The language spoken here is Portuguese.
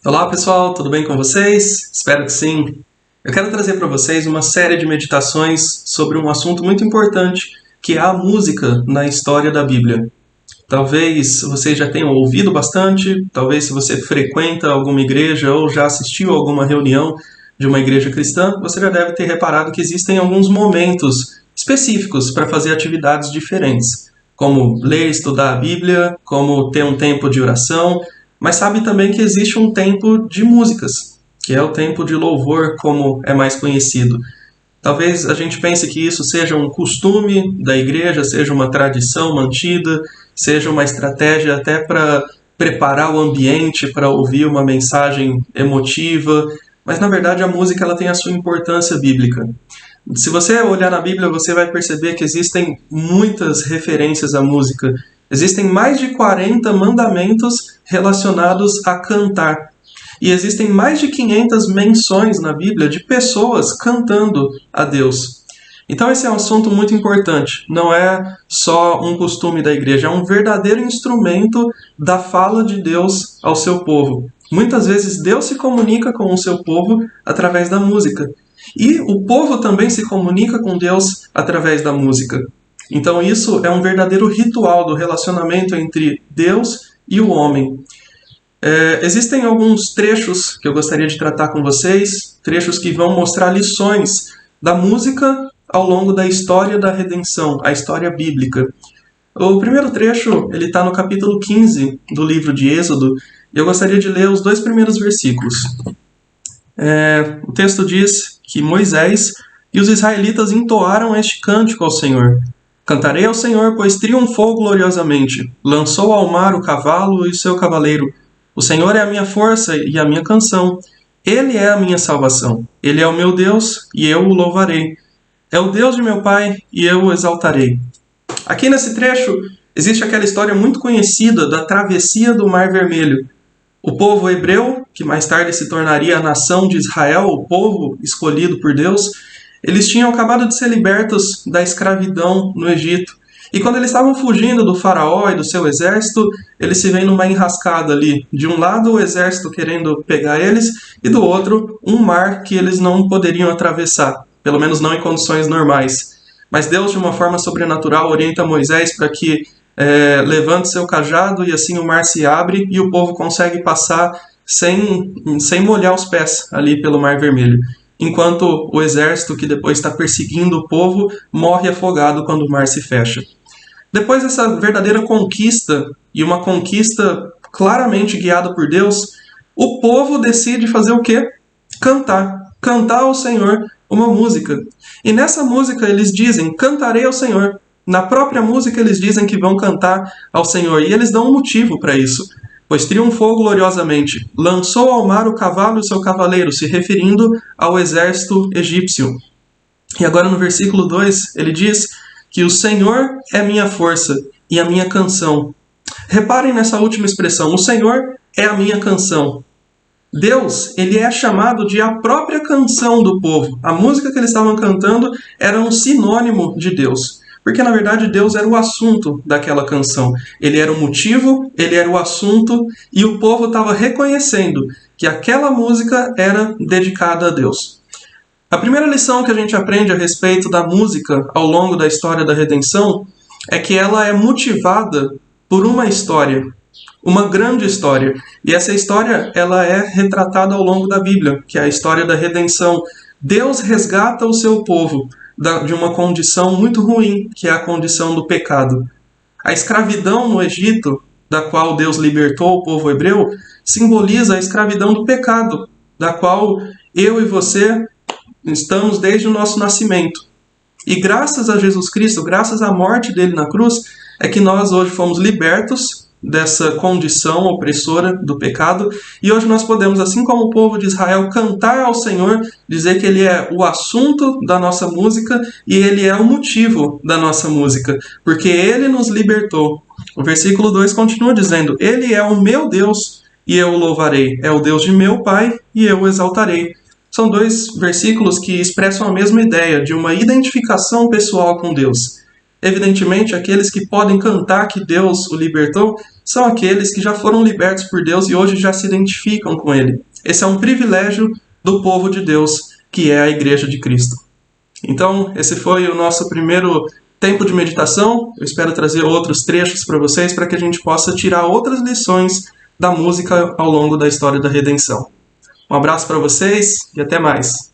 Olá pessoal, tudo bem com vocês? Espero que sim. Eu quero trazer para vocês uma série de meditações sobre um assunto muito importante, que é a música na história da Bíblia. Talvez vocês já tenham ouvido bastante, talvez se você frequenta alguma igreja ou já assistiu a alguma reunião de uma igreja cristã, você já deve ter reparado que existem alguns momentos específicos para fazer atividades diferentes, como ler e estudar a Bíblia, como ter um tempo de oração, mas sabe também que existe um tempo de músicas, que é o tempo de louvor, como é mais conhecido. Talvez a gente pense que isso seja um costume da igreja, seja uma tradição mantida, seja uma estratégia até para preparar o ambiente para ouvir uma mensagem emotiva, mas na verdade a música ela tem a sua importância bíblica. Se você olhar na Bíblia, você vai perceber que existem muitas referências à música. Existem mais de 40 mandamentos relacionados a cantar. E existem mais de 500 menções na Bíblia de pessoas cantando a Deus. Então esse é um assunto muito importante. Não é só um costume da igreja, é um verdadeiro instrumento da fala de Deus ao seu povo. Muitas vezes Deus se comunica com o seu povo através da música. E o povo também se comunica com Deus através da música. Então isso é um verdadeiro ritual do relacionamento entre Deus e o homem. Existem alguns trechos que eu gostaria de tratar com vocês, trechos que vão mostrar lições da música ao longo da história da redenção, a história bíblica. O primeiro trecho ele está no capítulo 15 do livro de Êxodo, e eu gostaria de ler os 2 primeiros versículos. O texto diz que Moisés e os israelitas entoaram este cântico ao Senhor. Cantarei ao Senhor, pois triunfou gloriosamente. Lançou ao mar o cavalo e o seu cavaleiro. O Senhor é a minha força e a minha canção. Ele é a minha salvação. Ele é o meu Deus e eu o louvarei. É o Deus de meu pai e eu o exaltarei. Aqui nesse trecho existe aquela história muito conhecida da travessia do Mar Vermelho. O povo hebreu, que mais tarde se tornaria a nação de Israel, o povo escolhido por Deus, eles tinham acabado de ser libertos da escravidão no Egito. E quando eles estavam fugindo do faraó e do seu exército, eles se veem numa enrascada ali. De um lado o exército querendo pegar eles, e do outro um mar que eles não poderiam atravessar, pelo menos não em condições normais. Mas Deus, de uma forma sobrenatural, orienta Moisés para que levante seu cajado e assim o mar se abre e o povo consegue passar sem molhar os pés ali pelo Mar Vermelho. Enquanto o exército que depois está perseguindo o povo morre afogado quando o mar se fecha. Depois dessa verdadeira conquista, e uma conquista claramente guiada por Deus, o povo decide fazer o quê? Cantar. Cantar ao Senhor uma música. E nessa música eles dizem, cantarei ao Senhor. Na própria música eles dizem que vão cantar ao Senhor. E eles dão um motivo para isso. Pois triunfou gloriosamente. Lançou ao mar o cavalo e o seu cavaleiro, se referindo ao exército egípcio. E agora no versículo 2 ele diz que o Senhor é minha força e a minha canção. Reparem nessa última expressão. O Senhor é a minha canção. Deus, ele é chamado de a própria canção do povo. A música que eles estavam cantando era um sinônimo de Deus. Porque, na verdade, Deus era o assunto daquela canção. Ele era o motivo, ele era o assunto, e o povo estava reconhecendo que aquela música era dedicada a Deus. A primeira lição que a gente aprende a respeito da música ao longo da história da redenção é que ela é motivada por uma história, uma grande história. E essa história ela é retratada ao longo da Bíblia, que é a história da redenção. Deus resgata o seu povo de uma condição muito ruim, que é a condição do pecado. A escravidão no Egito, da qual Deus libertou o povo hebreu, simboliza a escravidão do pecado, da qual eu e você estamos desde o nosso nascimento. E graças a Jesus Cristo, graças à morte dele na cruz, é que nós hoje fomos libertos dessa condição opressora do pecado, e hoje nós podemos, assim como o povo de Israel, cantar ao Senhor, dizer que Ele é o assunto da nossa música e Ele é o motivo da nossa música, porque Ele nos libertou. O versículo 2 continua dizendo, Ele é o meu Deus e eu o louvarei, é o Deus de meu Pai e eu o exaltarei. São 2 versículos que expressam a mesma ideia de uma identificação pessoal com Deus. Evidentemente, aqueles que podem cantar que Deus o libertou são aqueles que já foram libertos por Deus e hoje já se identificam com Ele. Esse é um privilégio do povo de Deus, que é a Igreja de Cristo. Então, esse foi o nosso primeiro tempo de meditação. Eu espero trazer outros trechos para vocês, para que a gente possa tirar outras lições da música ao longo da história da redenção. Um abraço para vocês e até mais!